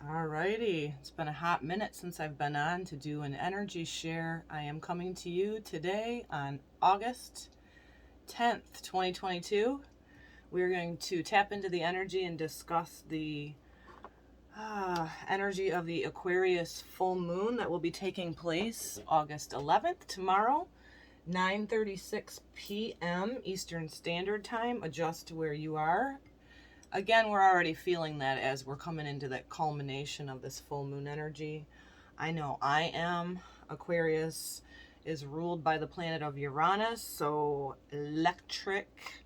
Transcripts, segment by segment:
Alrighty, it's been a hot minute since I've been on to do an energy share. I am coming to you today on August 10th, 2022. We're going to tap into the energy and discuss the energy of the Aquarius full moon that will be taking place August 11th, tomorrow, 9:36 p.m. Eastern Standard Time. Adjust to where you are. Again, we're already feeling that as we're coming into that culmination of this full moon energy. I know I am. Aquarius is ruled by the planet of Uranus, so electric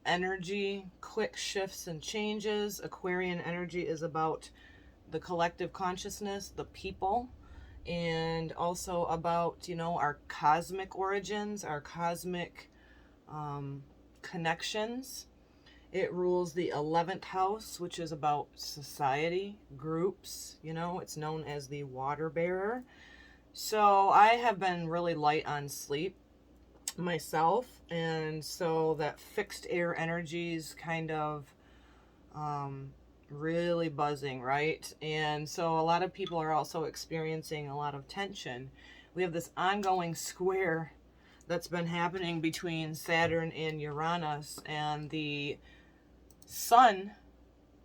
energy, quick shifts and changes. Aquarian energy is about the collective consciousness, the people, and also about, our cosmic origins, our cosmic connections. It rules the 11th house, which is about society, groups. It's known as the water bearer. So I have been really light on sleep myself. And so that fixed air energies kind of really buzzing, right? And so a lot of people are also experiencing a lot of tension. We have this ongoing square that's been happening between Saturn and Uranus, and the Sun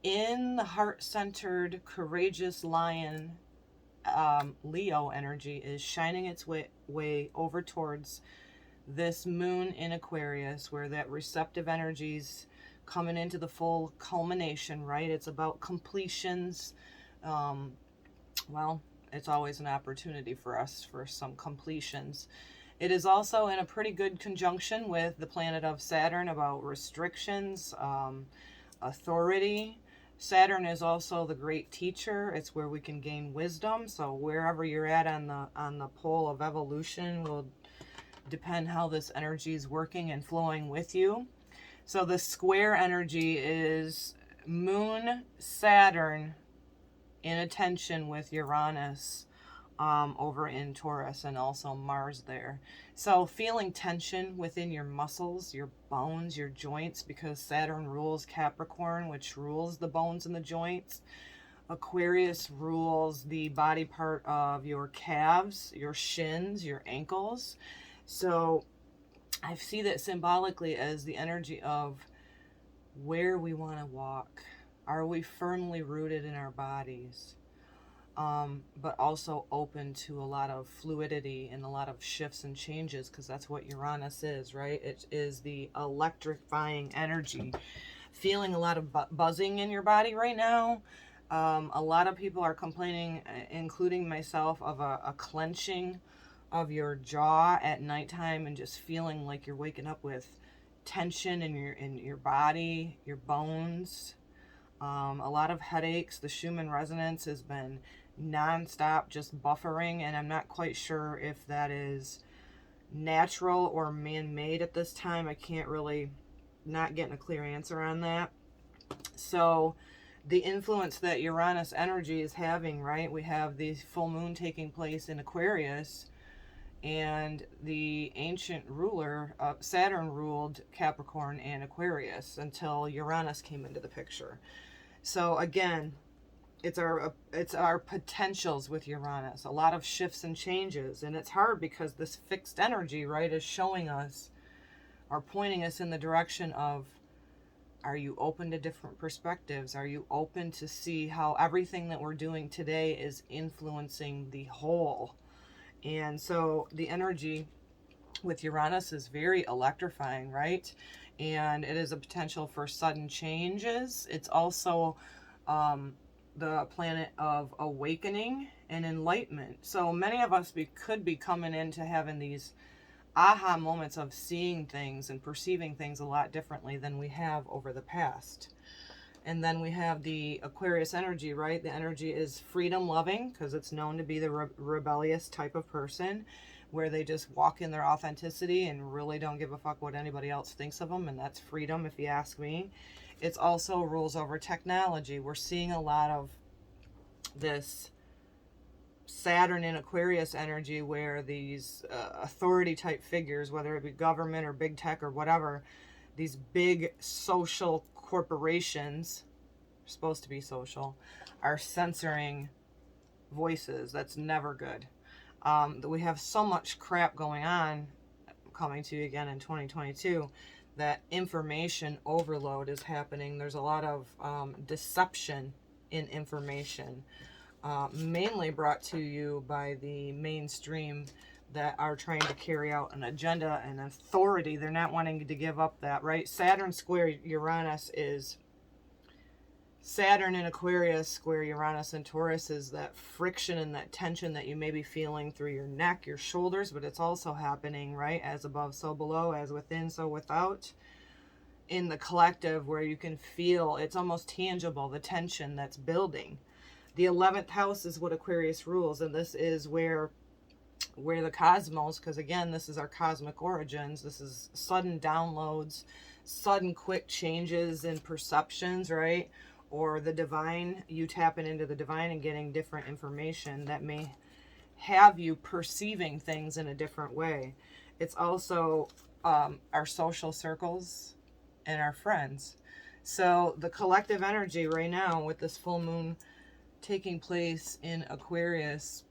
in the heart-centered, courageous lion, Leo energy is shining its way over towards this moon in Aquarius, where that receptive energy's coming into the full culmination, right? It's about completions. Well, it's always an opportunity for us for some completions. It is also in a pretty good conjunction with the planet of Saturn about restrictions, authority. Saturn is also the great teacher. It's where we can gain wisdom. So wherever you're at on the pole of evolution will depend how this energy is working and flowing with you. So the square energy is Moon, Saturn in a tension with Uranus over in Taurus, and also Mars there. So feeling tension within your muscles, your bones, your joints, because Saturn rules Capricorn, which rules the bones and the joints. Aquarius rules the body part of your calves, your shins, your ankles. So I see that symbolically as the energy of where we want to walk. Are we firmly rooted in our bodies? But also open to a lot of fluidity and a lot of shifts and changes, because that's what Uranus is, right? It is the electrifying energy. Feeling a lot of buzzing in your body right now. A lot of people are complaining, including myself, of a clenching of your jaw at nighttime, and just feeling like you're waking up with tension in your body, your bones. A lot of headaches. The Schumann resonance has been non-stop just buffering, and I'm not quite sure if that is natural or man-made at this time. I can't really, not getting a clear answer on that. So the influence that Uranus energy is having, right? We have the full moon taking place in Aquarius, and the ancient ruler, Saturn, ruled Capricorn and Aquarius until Uranus came into the picture. So again, it's our potentials with Uranus. A lot of shifts and changes, and it's hard because this fixed energy, right, is showing us or pointing us in the direction of, are you open to different perspectives? Are you open to see how everything that we're doing today is influencing the whole? And so the energy with Uranus is very electrifying, right? And it is a potential for sudden changes. It's also the planet of awakening and enlightenment. So many of us could be coming into having these aha moments of seeing things and perceiving things a lot differently than we have over the past. And then we have the Aquarius energy, right? The energy is freedom loving, because it's known to be the rebellious type of person, where they just walk in their authenticity and really don't give a fuck what anybody else thinks of them. And that's freedom, if you ask me. It's also rules over technology. We're seeing a lot of this Saturn in Aquarius energy, where these authority type figures, whether it be government or big tech or whatever, these big social corporations, supposed to be social, are censoring voices. That's never good. We have so much crap going on, coming to you again in 2022, that information overload is happening. There's a lot of deception in information, mainly brought to you by the mainstream that are trying to carry out an agenda and authority. They're not wanting to give up that, right? Saturn square Uranus is, Saturn in Aquarius square Uranus and Taurus is that friction and that tension that you may be feeling through your neck, your shoulders, but it's also happening, right? As above, so below, as within, so without. In the collective, where you can feel, it's almost tangible, the tension that's building. The 11th house is what Aquarius rules, and this is where the cosmos, because again, this is our cosmic origins, this is sudden downloads, sudden quick changes in perceptions, right? Or the divine, you tapping into the divine and getting different information that may have you perceiving things in a different way. It's also our social circles and our friends. So the collective energy right now with this full moon taking place in Aquarius,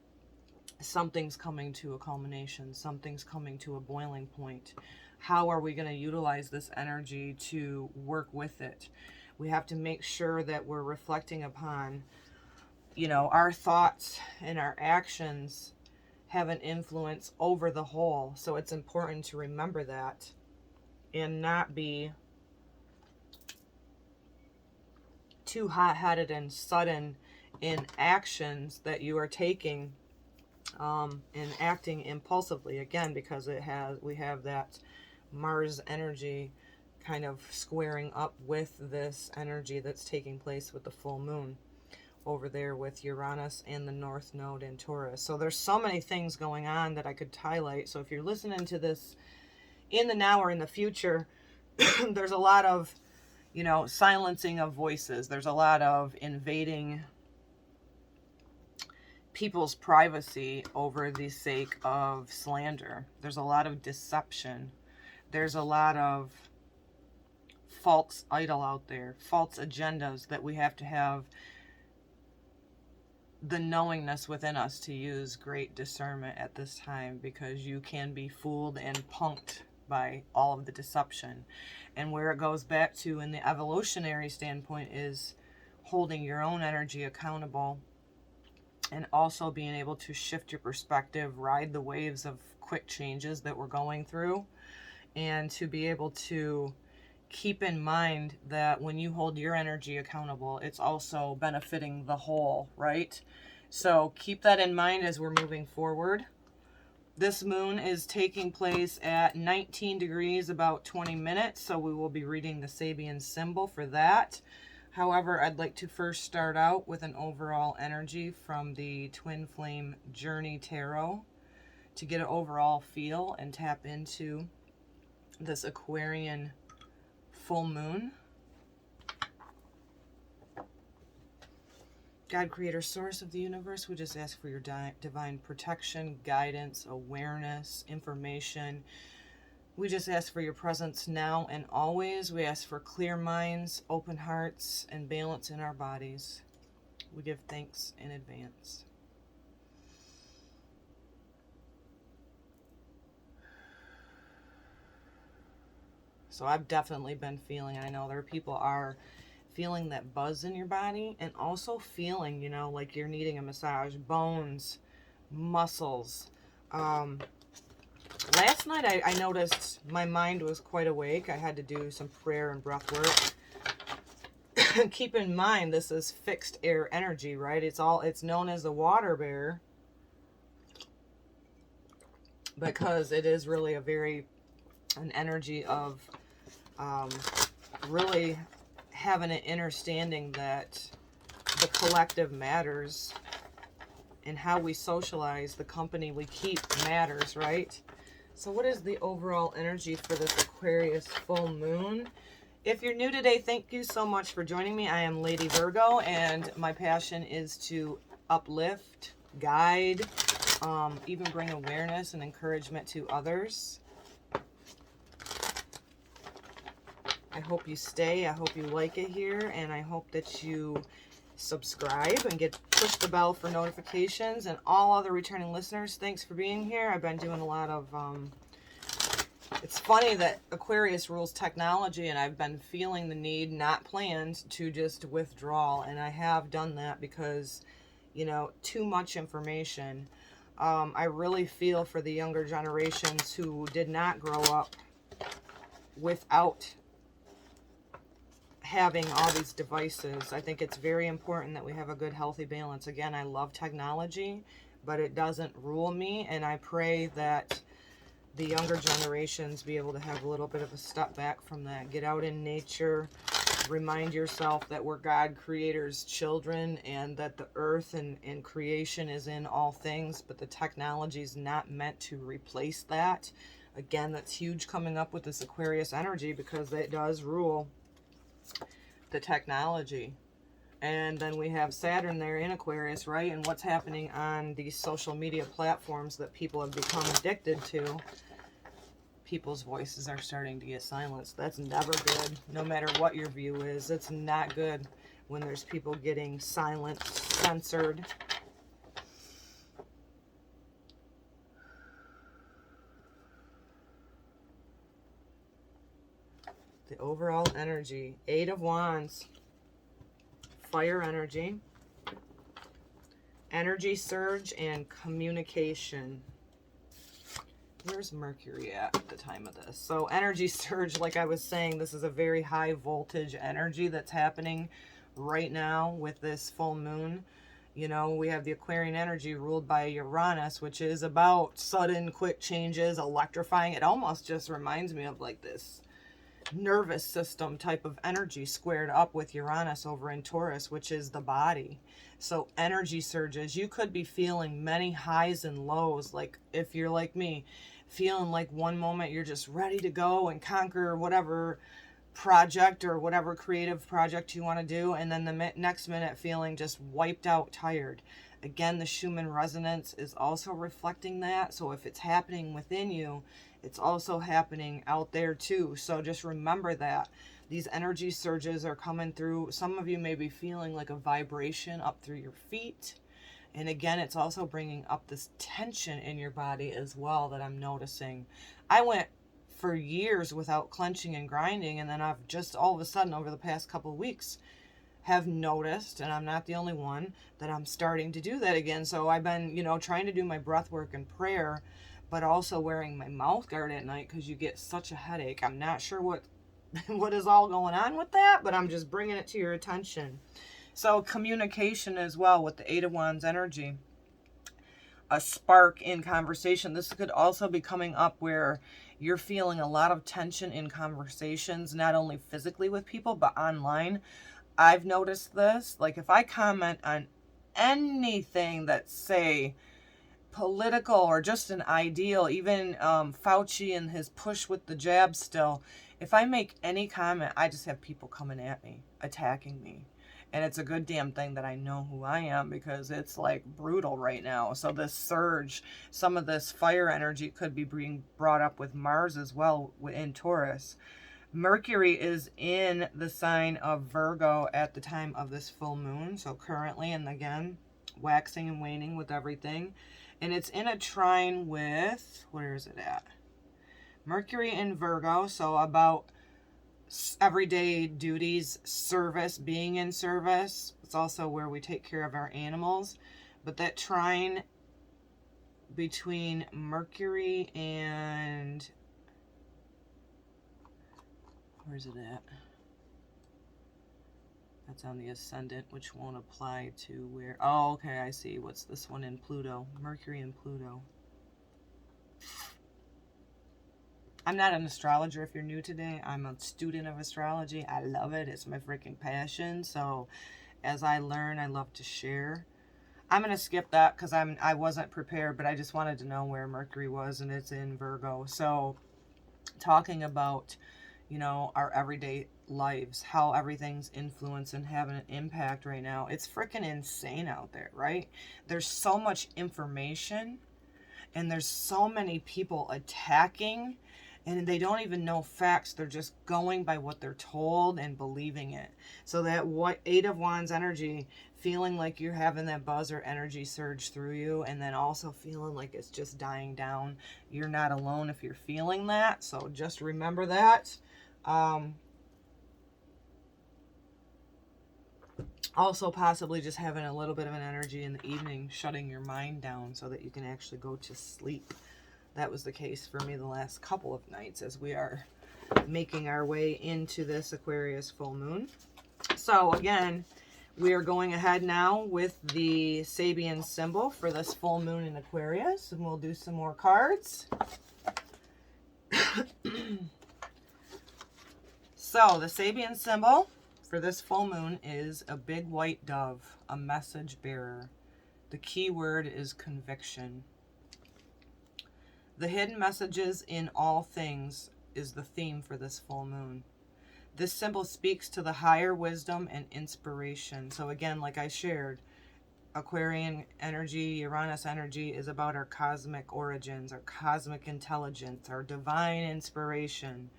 something's coming to a culmination. Something's coming to a boiling point. How are we going to utilize this energy to work with it? We have to make sure that we're reflecting upon, our thoughts and our actions have an influence over the whole. So it's important to remember that and not be too hot-headed and sudden in actions that you are taking, and acting impulsively, again, because we have that Mars energy kind of squaring up with this energy that's taking place with the full moon over there with Uranus and the North Node in Taurus. So there's so many things going on that I could highlight. So if you're listening to this in the now or in the future, there's a lot of, silencing of voices. There's a lot of invading people's privacy over the sake of slander. There's a lot of deception. There's a lot of false idol out there, false agendas that we have to have the knowingness within us to use great discernment at this time, because you can be fooled and punked by all of the deception. And where it goes back to in the evolutionary standpoint is holding your own energy accountable and also being able to shift your perspective, ride the waves of quick changes that we're going through, and to be able to keep in mind that when you hold your energy accountable, it's also benefiting the whole, right? So keep that in mind as we're moving forward. This moon is taking place at 19 degrees, about 20 minutes, so we will be reading the Sabian symbol for that. However, I'd like to first start out with an overall energy from the Twin Flame Journey Tarot to get an overall feel and tap into this Aquarian full moon. God, creator, source of the universe, we just ask for your divine protection, guidance, awareness, information. We just ask for your presence now and always. We ask for clear minds, open hearts, and balance in our bodies. We give thanks in advance. So I've definitely been feeling, and I know there are people are feeling that buzz in your body, and also feeling, like you're needing a massage, bones, muscles. Last night I noticed my mind was quite awake. I had to do some prayer and breath work. Keep in mind, this is fixed air energy, right? It's known as the water bear because it is really an energy of really having an understanding that the collective matters and how we socialize, the company we keep matters, right? So what is the overall energy for this Aquarius full moon? If you're new today, thank you so much for joining me. I am Lady Virgo, and my passion is to uplift, guide, even bring awareness and encouragement to others. I hope you stay. I hope you like it here. And I hope that you subscribe and push the bell for notifications. And all other returning listeners, thanks for being here. I've been doing a lot of... it's funny that Aquarius rules technology, and I've been feeling the need, not planned, to just withdraw. And I have done that because, you know, too much information. I really feel for the younger generations who did not grow up without having all these devices. I think it's very important that we have a good, healthy balance. Again, I love technology, but it doesn't rule me, and I pray that the younger generations be able to have a little bit of a step back from that. Get out in nature. Remind yourself that we're God Creator's children, and that the earth and creation is in all things, but the technology is not meant to replace that. Again, that's huge coming up with this Aquarius energy, because it does rule the technology. And then we have Saturn there in Aquarius, right? And what's happening on these social media platforms that people have become addicted to. People's voices are starting to get silenced. That's never good. No matter what your view is, it's not good when there's people getting silenced, censored. The overall energy, 8 of Wands, fire energy, energy surge, and communication. Where's Mercury at the time of this? So energy surge, like I was saying, this is a very high voltage energy that's happening right now with this full moon. You know, we have the Aquarian energy ruled by Uranus, which is about sudden, quick changes, electrifying. It almost just reminds me of like this nervous system type of energy squared up with Uranus over in Taurus, which is the body. So energy surges. You could be feeling many highs and lows. Like if you're like me, feeling like one moment you're just ready to go and conquer whatever project or whatever creative project you want to do, and then the next minute feeling just wiped out, tired. Again, the Schumann resonance is also reflecting that. So if it's happening within you, it's also happening out there too. So just remember that. These energy surges are coming through. Some of you may be feeling like a vibration up through your feet. And again, it's also bringing up this tension in your body as well that I'm noticing. I went for years without clenching and grinding, and then I've just all of a sudden over the past couple of weeks have noticed, and I'm not the only one, that I'm starting to do that again. So I've been, you know, trying to do my breath work and prayer, but also wearing my mouth guard at night because you get such a headache. I'm not sure what is all going on with that, but I'm just bringing it to your attention. So communication as well with the 8 of Wands energy. A spark in conversation. This could also be coming up where you're feeling a lot of tension in conversations, not only physically with people, but online. I've noticed this. Like if I comment on anything that's, say, political or just an ideal, even Fauci and his push with the jab still, if I make any comment, I just have people coming at me, attacking me. And it's a good damn thing that I know who I am, because it's like brutal right now. So this surge, some of this fire energy could be being brought up with Mars as well in Taurus. Mercury is in the sign of Virgo at the time of this full moon. So currently, and again, waxing and waning with everything. And it's in a trine with, where is it at? Mercury in Virgo, so about everyday duties, service, being in service. It's also where we take care of our animals. But that trine between Mercury and, where's it at? That's on the ascendant, which won't apply to where, oh, okay, I see. What's this one in Pluto? Mercury and Pluto. I'm not an astrologer if you're new today. I'm a student of astrology. I love it. It's my freaking passion. So as I learn, I love to share. I'm going to skip that because I wasn't prepared, but I just wanted to know where Mercury was, and it's in Virgo. So talking about, you know, our everyday lives, how everything's influenced and having an impact right now. It's freaking insane out there, right? There's so much information, and there's so many people attacking and they don't even know facts. They're just going by what they're told and believing it. So that Eight of Wands energy, feeling like you're having that buzz or energy surge through you, and then also feeling like it's just dying down. You're not alone if you're feeling that. So just remember that. Also possibly just having a little bit of an energy in the evening, shutting your mind down so that you can actually go to sleep. That was the case for me the last couple of nights as we are making our way into this Aquarius full moon. So again, we are going ahead now with the Sabian symbol for this full moon in Aquarius, and we'll do some more cards. So the Sabian symbol for this full moon is a big white dove, a message bearer. The key word is conviction. The hidden messages in all things is the theme for this full moon. This symbol speaks to the higher wisdom and inspiration. So again, like I shared, Aquarian energy, Uranus energy is about our cosmic origins, our cosmic intelligence, our divine inspiration.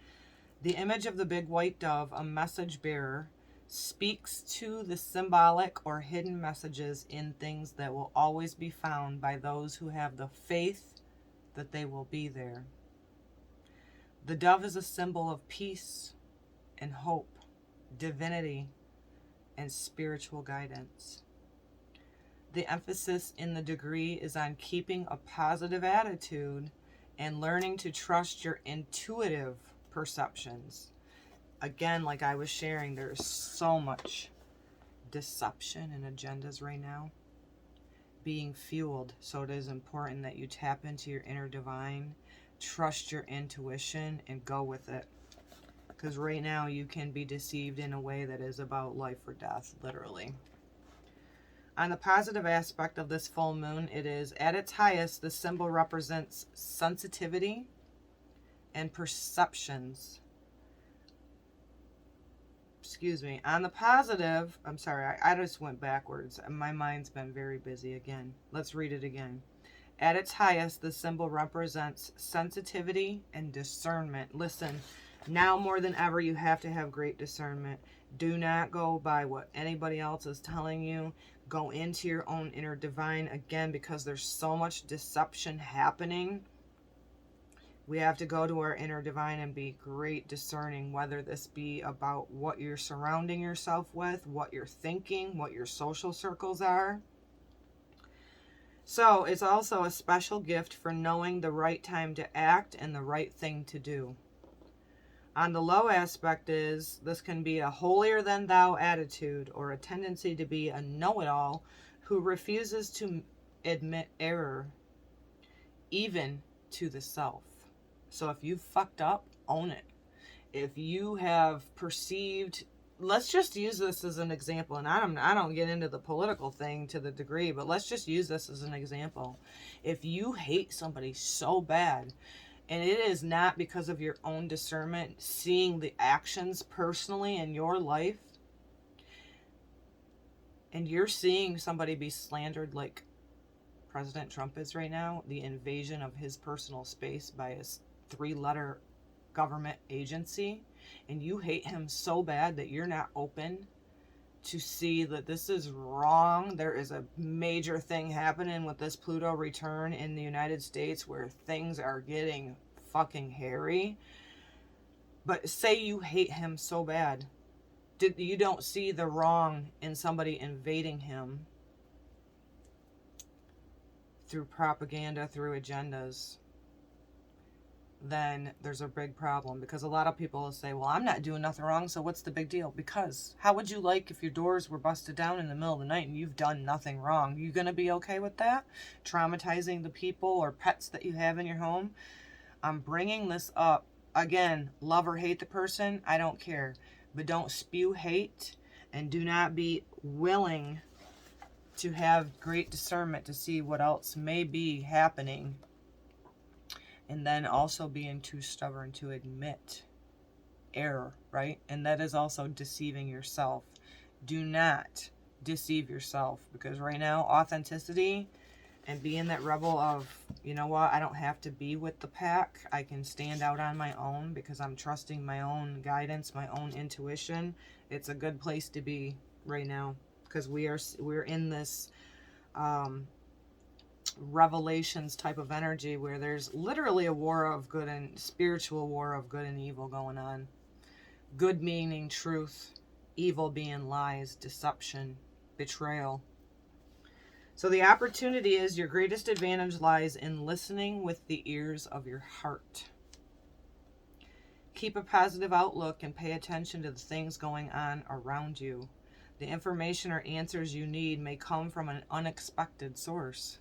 The image of the big white dove, a message bearer, speaks to the symbolic or hidden messages in things that will always be found by those who have the faith that they will be there. The dove is a symbol of peace and hope, divinity, and spiritual guidance. The emphasis in the degree is on keeping a positive attitude and learning to trust your intuitive perceptions. Again, like I was sharing, there's so much deception and agendas right now being fueled. So it is important that you tap into your inner divine, trust your intuition, and go with it. Because right now you can be deceived in a way that is about life or death, literally. On the positive aspect of this full moon, it is at its highest, the symbol represents sensitivity and perceptions. Excuse me. On the positive, I'm sorry, I just went backwards. My mind's been very busy again. Let's read it again. At its highest, the symbol represents sensitivity and discernment. Listen, now more than ever, you have to have great discernment. Do not go by what anybody else is telling you. Go into your own inner divine, again, because there's so much deception happening. We have to go to our inner divine and be great discerning, whether this be about what you're surrounding yourself with, what you're thinking, what your social circles are. So it's also a special gift for knowing the right time to act and the right thing to do. On the low aspect is, this can be a holier than thou attitude or a tendency to be a know-it-all who refuses to admit error, even to the self. So if you fucked up, own it. If you have perceived, let's just use this as an example, and I don't get into the political thing to the degree, but let's just use this as an example. If you hate somebody so bad, and it is not because of your own discernment, seeing the actions personally in your life, and you're seeing somebody be slandered like President Trump is right now, the invasion of his personal space by his 3-letter government agency, and you hate him so bad that you're not open to see that this is wrong. There is a major thing happening with this Pluto return in the United States where things are getting fucking hairy. But say you hate him so bad, you don't see the wrong in somebody invading him through propaganda, through agendas, then there's a big problem. Because a lot of people will say, well, I'm not doing nothing wrong, so what's the big deal? Because how would you like if your doors were busted down in the middle of the night and you've done nothing wrong? You gonna be okay with that? Traumatizing the people or pets that you have in your home? I'm bringing this up. Again, love or hate the person, I don't care. But don't spew hate, and do not be willing to have great discernment to see what else may be happening. And then also being too stubborn to admit error, right? And that is also deceiving yourself. Do not deceive yourself, because right now, authenticity and being that rebel of, you know what, I don't have to be with the pack. I can stand out on my own because I'm trusting my own guidance, my own intuition. It's a good place to be right now, because we're in this revelations type of energy where there's literally a war of good and spiritual war of good and evil going on. Good meaning truth, evil being lies, deception, betrayal. So the opportunity is, your greatest advantage lies in listening with the ears of your heart. Keep a positive outlook and pay attention to the things going on around you. The information or answers you need may come from an unexpected source.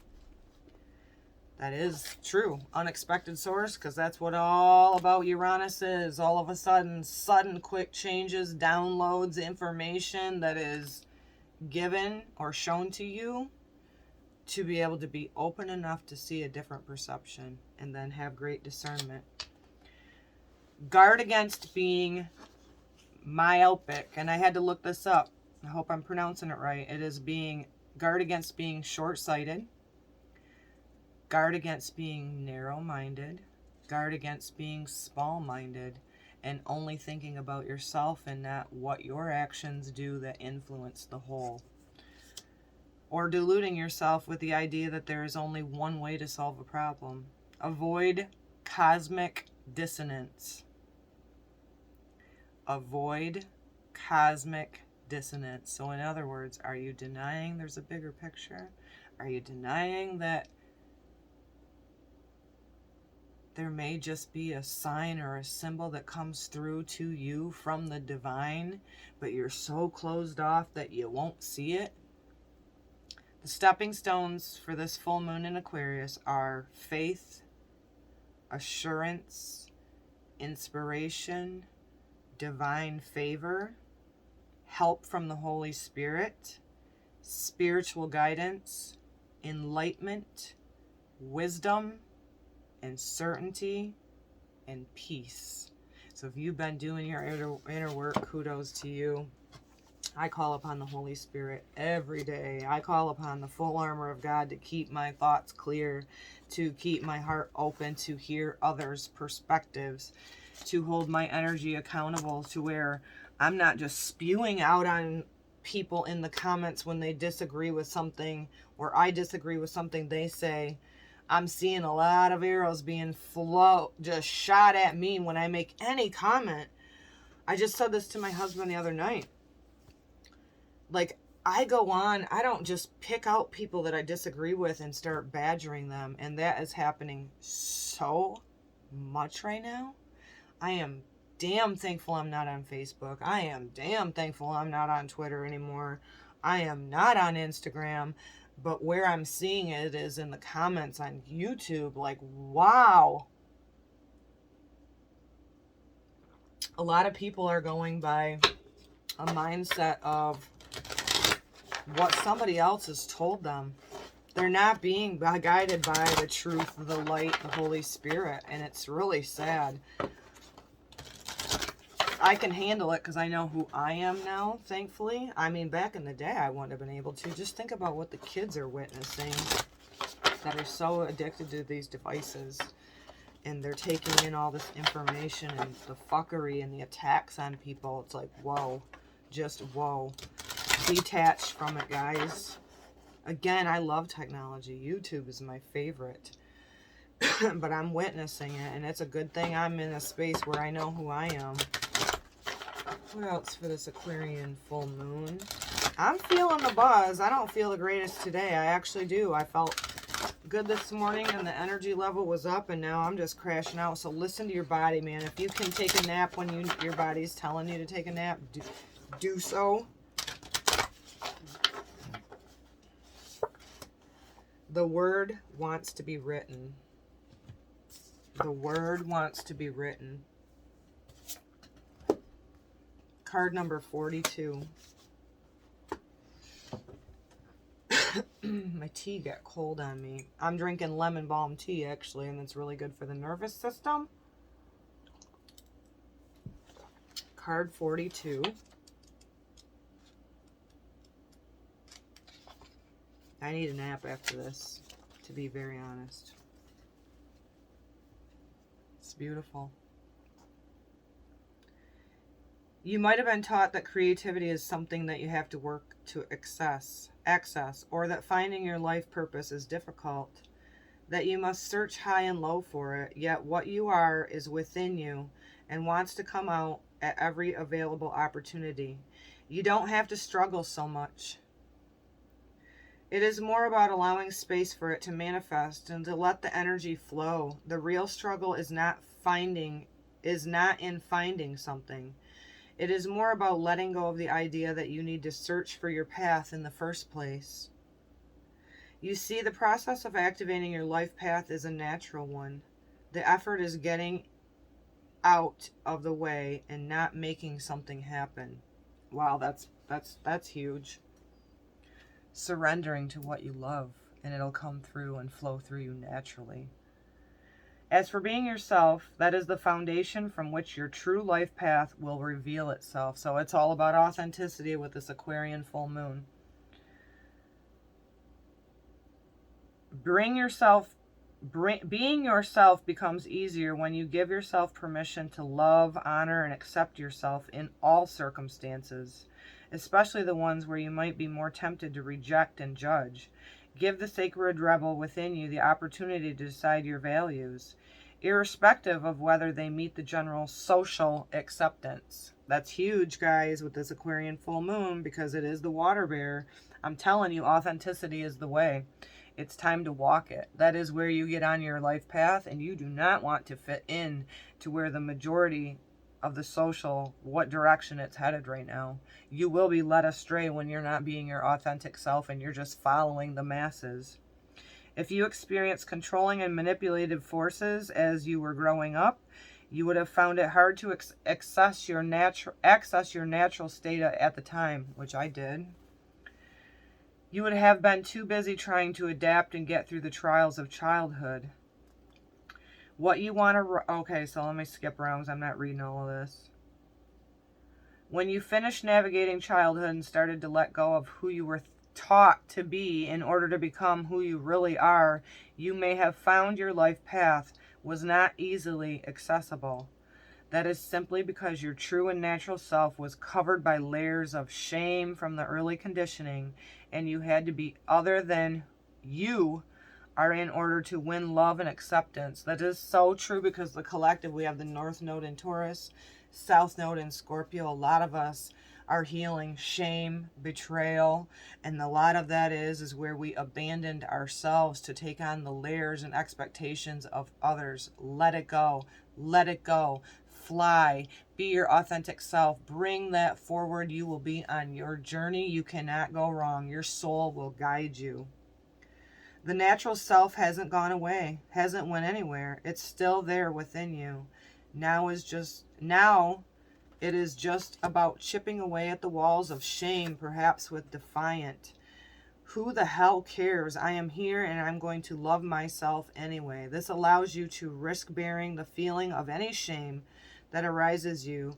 That is true. Unexpected source, because that's what all about Uranus is. All of a sudden, quick changes, downloads, information that is given or shown to you to be able to be open enough to see a different perception and then have great discernment. Guard against being myopic, and I had to look this up. I hope I'm pronouncing it right. It is guard against being short-sighted, guard against being narrow-minded, guard against being small-minded, and only thinking about yourself and not what your actions do that influence the whole. Or deluding yourself with the idea that there is only one way to solve a problem. Avoid cosmic dissonance. Avoid cosmic dissonance. So in other words, are you denying there's a bigger picture? Are you denying that there may just be a sign or a symbol that comes through to you from the divine, but you're so closed off that you won't see it? The stepping stones for this full moon in Aquarius are faith, assurance, inspiration, divine favor, help from the Holy Spirit, spiritual guidance, enlightenment, wisdom, and certainty, and peace. So if you've been doing your inner work, kudos to you. I call upon the Holy Spirit every day. I call upon the full armor of God to keep my thoughts clear, to keep my heart open, to hear others' perspectives, to hold my energy accountable to where I'm not just spewing out on people in the comments when they disagree with something, or I disagree with something they say. I'm seeing a lot of arrows being just shot at me when I make any comment. I just said this to my husband the other night. Like, I go on, I don't just pick out people that I disagree with and start badgering them. And that is happening so much right now. I am damn thankful I'm not on Facebook. I am damn thankful I'm not on Twitter anymore. I am not on Instagram. But where I'm seeing it is in the comments on YouTube. Like, wow. A lot of people are going by a mindset of what somebody else has told them. They're not being guided by the truth, the light, the Holy Spirit, and it's really sad. I can handle it because I know who I am now, thankfully. I mean, back in the day, I wouldn't have been able to. Just think about what the kids are witnessing that are so addicted to these devices, and they're taking in all this information and the fuckery and the attacks on people. It's like, whoa, just whoa. Detach from it, guys. Again, I love technology. YouTube is my favorite. But I'm witnessing it, and it's a good thing I'm in a space where I know who I am. What else for this Aquarian full moon? I'm feeling the buzz. I don't feel the greatest today. I actually do. I felt good this morning, and the energy level was up, and now I'm just crashing out. So listen to your body, man. If you can take a nap when your body's telling you to take a nap, do so. The word wants to be written. The word wants to be written. Card number 42. My tea got cold on me. I'm drinking lemon balm tea, actually, and it's really good for the nervous system. Card 42. I need a nap after this. to be very honest. It's beautiful. You might have been taught that creativity is something that you have to work to access, or that finding your life purpose is difficult, that you must search high and low for it, yet what you are is within you and wants to come out at every available opportunity. You don't have to struggle so much. It is more about allowing space for it to manifest and to let the energy flow. The real struggle is not in finding something. It is more about letting go of the idea that you need to search for your path in the first place. You see, the process of activating your life path is a natural one. The effort is getting out of the way and not making something happen. Wow, that's huge. Surrendering to what you love, and it'll come through and flow through you naturally. As for being yourself, that is the foundation from which your true life path will reveal itself. So it's all about authenticity with this Aquarian full moon. Being yourself becomes easier when you give yourself permission to love, honor, and accept yourself in all circumstances, especially the ones where you might be more tempted to reject and judge. Give the sacred rebel within you the opportunity to decide your values, irrespective of whether they meet the general social acceptance. That's huge, guys, with this Aquarian full moon, because it is the water bear. I'm telling you, authenticity is the way. It's time to walk it. That is where you get on your life path, and you do not want to fit in to where the majority of the social, what direction it's headed right now. You will be led astray when you're not being your authentic self and you're just following the masses. If you experience controlling and manipulative forces as you were growing up, you would have found it hard to access your natural state at the time, which I did. You would have been too busy trying to adapt and get through the trials of childhood. What you want to... Okay, so let me skip around because I'm not reading all of this. When you finished navigating childhood and started to let go of who you were taught to be in order to become who you really are, you may have found your life path was not easily accessible. That is simply because your true and natural self was covered by layers of shame from the early conditioning, and you had to be other than you are in order to win love and acceptance. That is so true, because the collective, we have the North Node in Taurus, South Node in Scorpio. A lot of us are healing shame, betrayal, and a lot of that is where we abandoned ourselves to take on the layers and expectations of others. Let it go. Let it go. Fly. Be your authentic self. Bring that forward. You will be on your journey. You cannot go wrong. Your soul will guide you. The natural self hasn't gone away, hasn't went anywhere. It's still there within you. Now it is just about chipping away at the walls of shame, perhaps with defiant. Who the hell cares? I am here and I'm going to love myself anyway. This allows you to risk bearing the feeling of any shame that arises you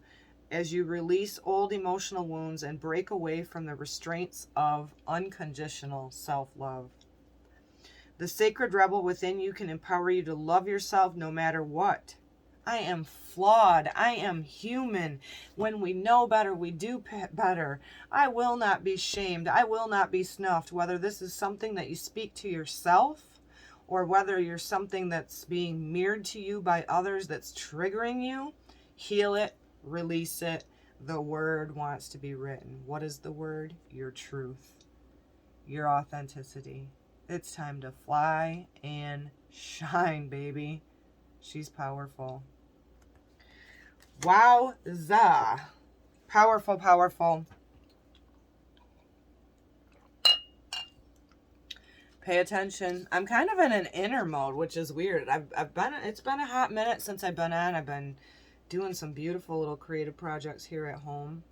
as you release old emotional wounds and break away from the restraints of unconditional self-love. The sacred rebel within you can empower you to love yourself no matter what. I am flawed. I am human. When we know better, we do better. I will not be shamed. I will not be snuffed. Whether this is something that you speak to yourself, or whether you're something that's being mirrored to you by others that's triggering you, heal it, release it. The word wants to be written. What is the word? Your truth. Your authenticity. It's time to fly and shine, baby. She's powerful. Wowza. Powerful, powerful. Pay attention. I'm kind of in an inner mode, which is weird. It's been a hot minute since I've been on. I've been doing some beautiful little creative projects here at home,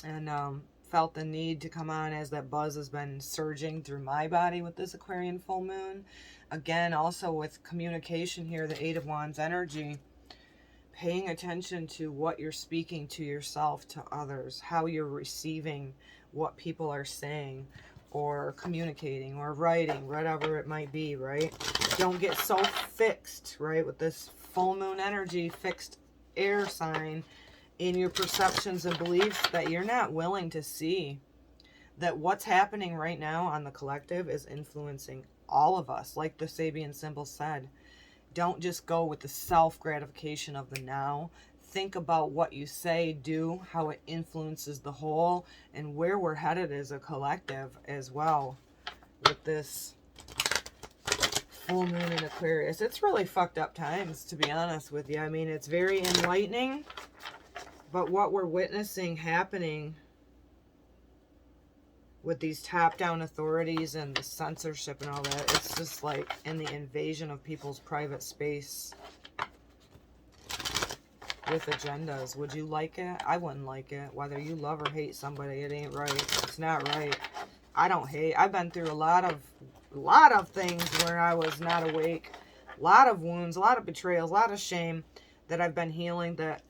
and felt the need to come on as that buzz has been surging through my body with this Aquarian full moon. Again, also with communication here, the Eight of Wands energy, paying attention to what you're speaking to yourself, to others, how you're receiving what people are saying. or communicating or writing, whatever it might be, right? Don't get so fixed, right, with this full moon energy, fixed air sign in your perceptions and beliefs that you're not willing to see that what's happening right now on the collective is influencing all of us. Like the Sabian symbol said, don't just go with the self-gratification of the now. Think about what you say, do, how it influences the whole, and where we're headed as a collective as well with this full moon in Aquarius. It's really fucked up times, to be honest with you. I mean, it's very enlightening, but what we're witnessing happening with these top-down authorities and the censorship and all that, it's just like in the invasion of people's private space with agendas. Would you like it? I wouldn't like it. Whether you love or hate somebody, it ain't right. It's not right. I don't hate. I've been through a lot of things where I was not awake. A lot of wounds, a lot of betrayals, a lot of shame that I've been healing, that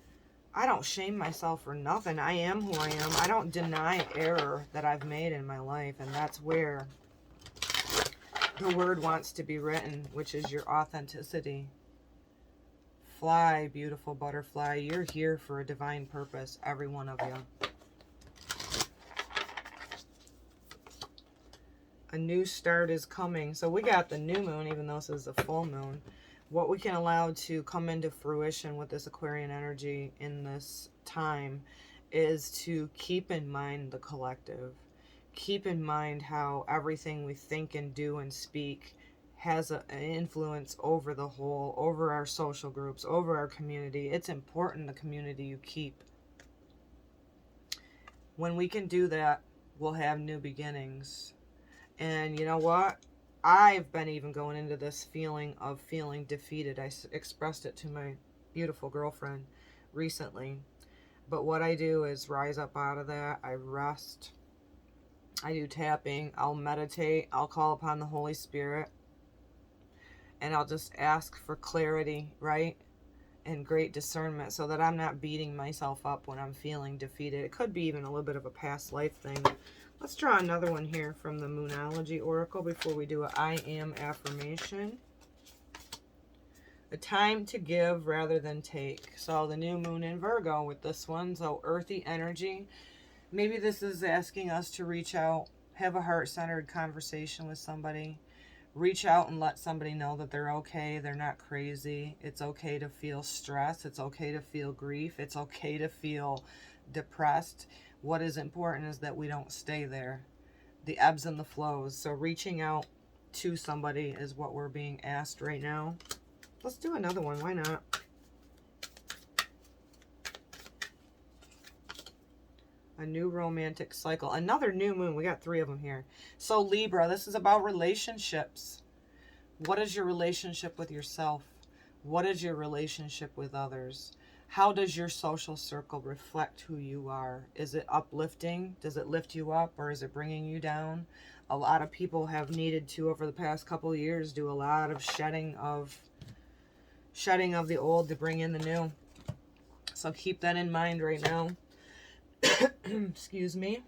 I don't shame myself for nothing. I am who I am. I don't deny error that I've made in my life. And that's where the word wants to be written, which is your authenticity. Fly, beautiful butterfly. You're here for a divine purpose, every one of you. A new start is coming. So we got the new moon, even though this is a full moon. What we can allow to come into fruition with this Aquarian energy in this time is to keep in mind the collective. Keep in mind how everything we think and do and speak has an influence over the whole, over our social groups, over our community. It's important the community you keep. When we can do that, we'll have new beginnings. And you know what? I've been even going into this feeling of feeling defeated. I expressed it to my beautiful girlfriend recently. But what I do is rise up out of that. I rest. I do tapping. I'll meditate. I'll call upon the Holy Spirit. And I'll just ask for clarity, right? And great discernment so that I'm not beating myself up when I'm feeling defeated. It could be even a little bit of a past life thing. Let's draw another one here from the Moonology Oracle before we do a I am affirmation. A time to give rather than take. So the new moon in Virgo with this one. So earthy energy. Maybe this is asking us to reach out, have a heart-centered conversation with somebody. Reach out and let somebody know that they're okay. They're not crazy. It's okay to feel stress. It's okay to feel grief. It's okay to feel depressed. What is important is that we don't stay there. The ebbs and the flows. So reaching out to somebody is what we're being asked right now. Let's do another one. Why not? A new romantic cycle. Another new moon. We got 3 of them here. So Libra, this is about relationships. What is your relationship with yourself? What is your relationship with others? How does your social circle reflect who you are? Is it uplifting? Does it lift you up, or is it bringing you down? A lot of people have needed to, over the past couple of years, do a lot of shedding of the old to bring in the new. So keep that in mind right now. Excuse me.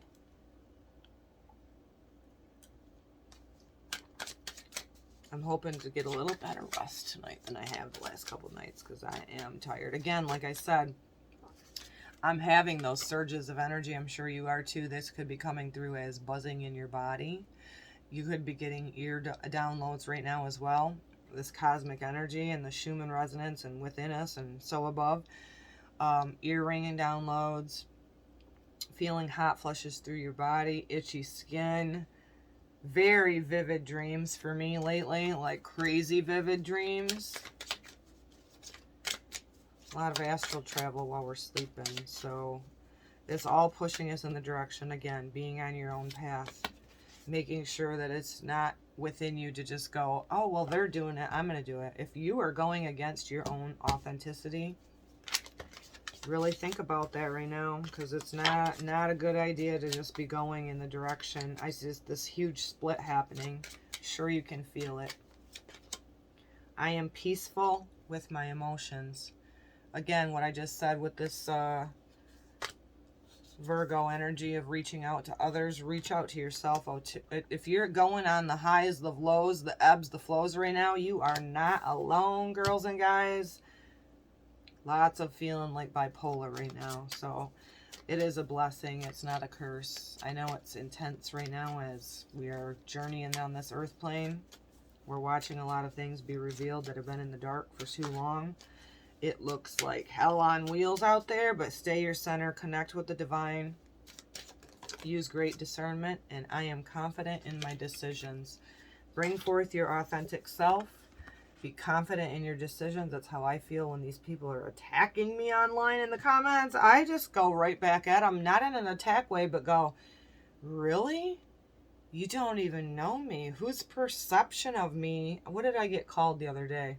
I'm hoping to get a little better rest tonight than I have the last couple nights because I am tired. Again, like I said, I'm having those surges of energy. I'm sure you are too. This could be coming through as buzzing in your body. You could be getting ear downloads right now as well. This cosmic energy and the Schumann resonance and within us and so above. Ear ringing downloads. Feeling hot flushes through your body. Itchy skin. Very vivid dreams for me lately, like crazy vivid dreams. A lot of astral travel while we're sleeping, so it's all pushing us in the direction, again, being on your own path, making sure that it's not within you to just go, oh, well, they're doing it, I'm going to do it. If you are going against your own authenticity, really think about that right now, because it's not a good idea to just be going in the direction. I see this huge split happening. Sure, you can feel it. I am peaceful with my emotions. Again, what I just said with this Virgo energy of reaching out to others. Reach out to yourself. If you're going on the highs, the lows, the ebbs, the flows right now, you are not alone, girls and guys. Lots of feeling like bipolar right now. So it is a blessing. It's not a curse. I know it's intense right now as we are journeying on this earth plane. We're watching a lot of things be revealed that have been in the dark for too long. It looks like hell on wheels out there, but stay your center, connect with the divine, use great discernment, and I am confident in my decisions. Bring forth your authentic self. Be confident in your decisions. That's how I feel when these people are attacking me online in the comments. I just go right back at them, not in an attack way, but go, really? You don't even know me. Whose perception of me? What did I get called the other day?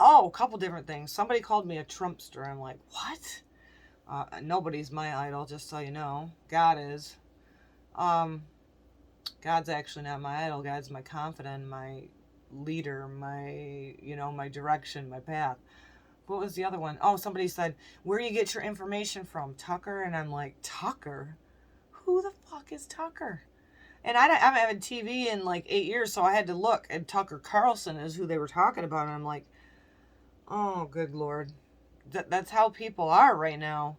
Oh, a couple different things. Somebody called me a Trumpster. I'm like, what? Nobody's my idol, just so you know. God is. God's actually not my idol. God's my confidant, my leader, my, my direction, my path. What was the other one? Oh, somebody said, where do you get your information from? Tucker? And I'm like, Tucker? Who the fuck is Tucker? And I haven't had TV in like 8 years, so I had to look. And Tucker Carlson is who they were talking about. And I'm like, oh, good Lord. That's how people are right now.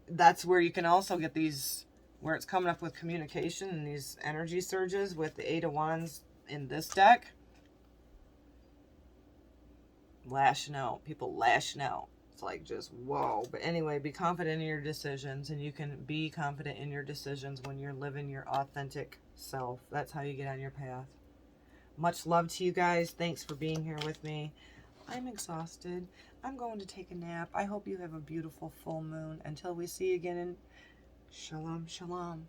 That's where you can also get these, where it's coming up with communication and these energy surges with the Eight of Wands in this deck. Lashing out. People lashing out. It's like just, whoa. But anyway, be confident in your decisions. And you can be confident in your decisions when you're living your authentic self. That's how you get on your path. Much love to you guys. Thanks for being here with me. I'm exhausted. I'm going to take a nap. I hope you have a beautiful full moon. Until we see you again, and Shalom, Shalom.